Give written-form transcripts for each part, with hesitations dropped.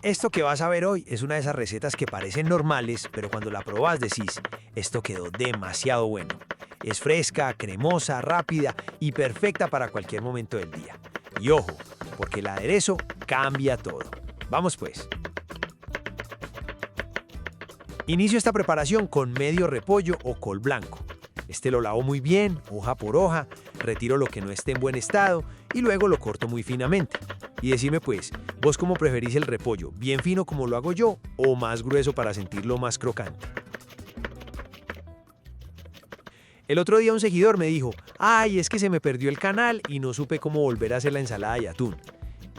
Esto que vas a ver hoy es una de esas recetas que parecen normales, pero cuando la probás decís, esto quedó demasiado bueno. Es fresca, cremosa, rápida y perfecta para cualquier momento del día. Y ojo, porque el aderezo cambia todo. Vamos pues. Inicio esta preparación con medio repollo o col blanco. Este lo lavo muy bien, hoja por hoja, retiro lo que no esté en buen estado y luego lo corto muy finamente. Y decime pues, ¿vos cómo preferís el repollo? ¿Bien fino como lo hago yo o más grueso para sentirlo más crocante? El otro día un seguidor me dijo, ay, es que se me perdió el canal y no supe cómo volver a hacer la ensalada de atún.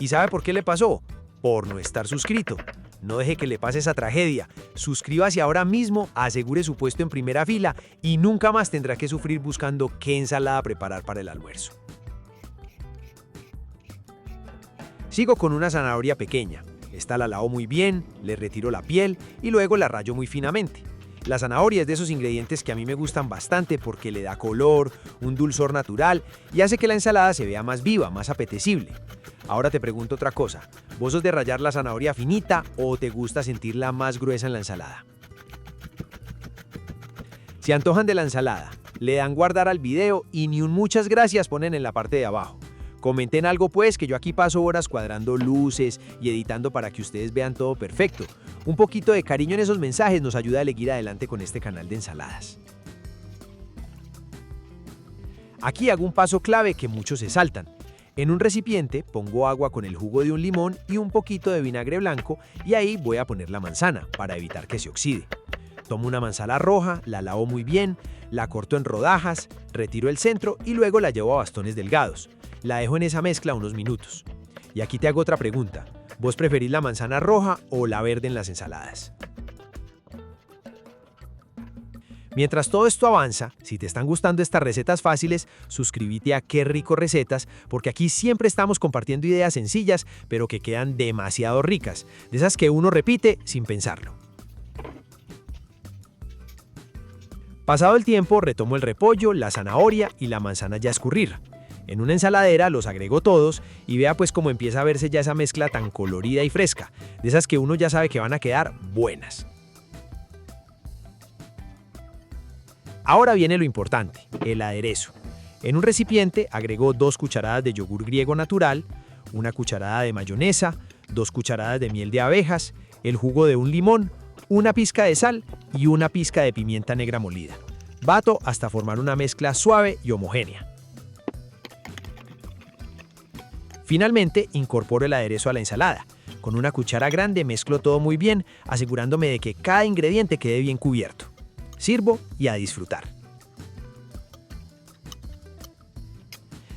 ¿Y sabe por qué le pasó? Por no estar suscrito. No deje que le pase esa tragedia. Suscríbase ahora mismo, asegure su puesto en primera fila y nunca más tendrá que sufrir buscando qué ensalada preparar para el almuerzo. Sigo con una zanahoria pequeña. Esta la lavo muy bien, le retiro la piel y luego la rayo muy finamente. La zanahoria es de esos ingredientes que a mí me gustan bastante porque le da color, un dulzor natural y hace que la ensalada se vea más viva, más apetecible. Ahora te pregunto otra cosa, ¿vos sos de rallar la zanahoria finita o te gusta sentirla más gruesa en la ensalada? Si antojan de la ensalada, le dan guardar al video y ni un muchas gracias ponen en la parte de abajo. Comenten algo pues, que yo aquí paso horas cuadrando luces y editando para que ustedes vean todo perfecto. Un poquito de cariño en esos mensajes nos ayuda a seguir adelante con este canal de ensaladas. Aquí hago un paso clave que muchos se saltan. En un recipiente pongo agua con el jugo de un limón y un poquito de vinagre blanco y ahí voy a poner la manzana para evitar que se oxide. Tomo una manzana roja, la lavo muy bien, la corto en rodajas, retiro el centro y luego la llevo a bastones delgados. La dejo en esa mezcla unos minutos. Y aquí te hago otra pregunta. ¿Vos preferís la manzana roja o la verde en las ensaladas? Mientras todo esto avanza, si te están gustando estas recetas fáciles, suscríbete a Qué Rico Recetas, porque aquí siempre estamos compartiendo ideas sencillas, pero que quedan demasiado ricas, de esas que uno repite sin pensarlo. Pasado el tiempo, retomo el repollo, la zanahoria y la manzana ya a escurrir. En una ensaladera los agrego todos y vea pues cómo empieza a verse ya esa mezcla tan colorida y fresca, de esas que uno ya sabe que van a quedar buenas. Ahora viene lo importante, el aderezo. En un recipiente agrego 2 cucharadas de yogur griego natural, 1 cucharada de mayonesa, 2 cucharadas de miel de abejas, el jugo de un limón, 1 pizca de sal y 1 pizca de pimienta negra molida. Bato hasta formar una mezcla suave y homogénea. Finalmente, incorporo el aderezo a la ensalada. Con una cuchara grande mezclo todo muy bien, asegurándome de que cada ingrediente quede bien cubierto. Sirvo y a disfrutar.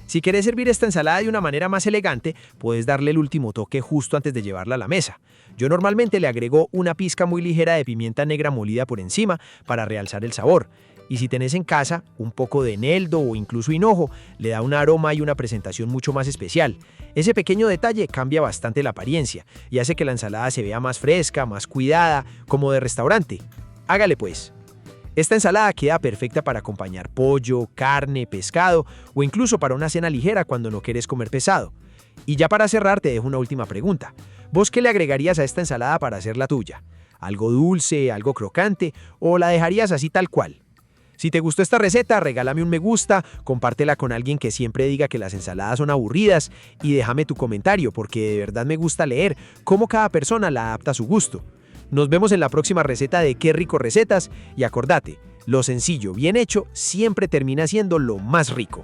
Si querés servir esta ensalada de una manera más elegante, puedes darle el último toque justo antes de llevarla a la mesa. Yo normalmente le agrego 1 pizca muy ligera de pimienta negra molida por encima para realzar el sabor. Y si tenés en casa un poco de eneldo o incluso hinojo, le da un aroma y una presentación mucho más especial. Ese pequeño detalle cambia bastante la apariencia y hace que la ensalada se vea más fresca, más cuidada, como de restaurante. Hágale pues. Esta ensalada queda perfecta para acompañar pollo, carne, pescado o incluso para una cena ligera cuando no quieres comer pesado. Y ya para cerrar te dejo una última pregunta. ¿Vos qué le agregarías a esta ensalada para hacerla tuya? ¿Algo dulce, algo crocante o la dejarías así tal cual? Si te gustó esta receta, regálame un me gusta, compártela con alguien que siempre diga que las ensaladas son aburridas y déjame tu comentario porque de verdad me gusta leer cómo cada persona la adapta a su gusto. Nos vemos en la próxima receta de Qué Rico Recetas y acordate, lo sencillo bien hecho siempre termina siendo lo más rico.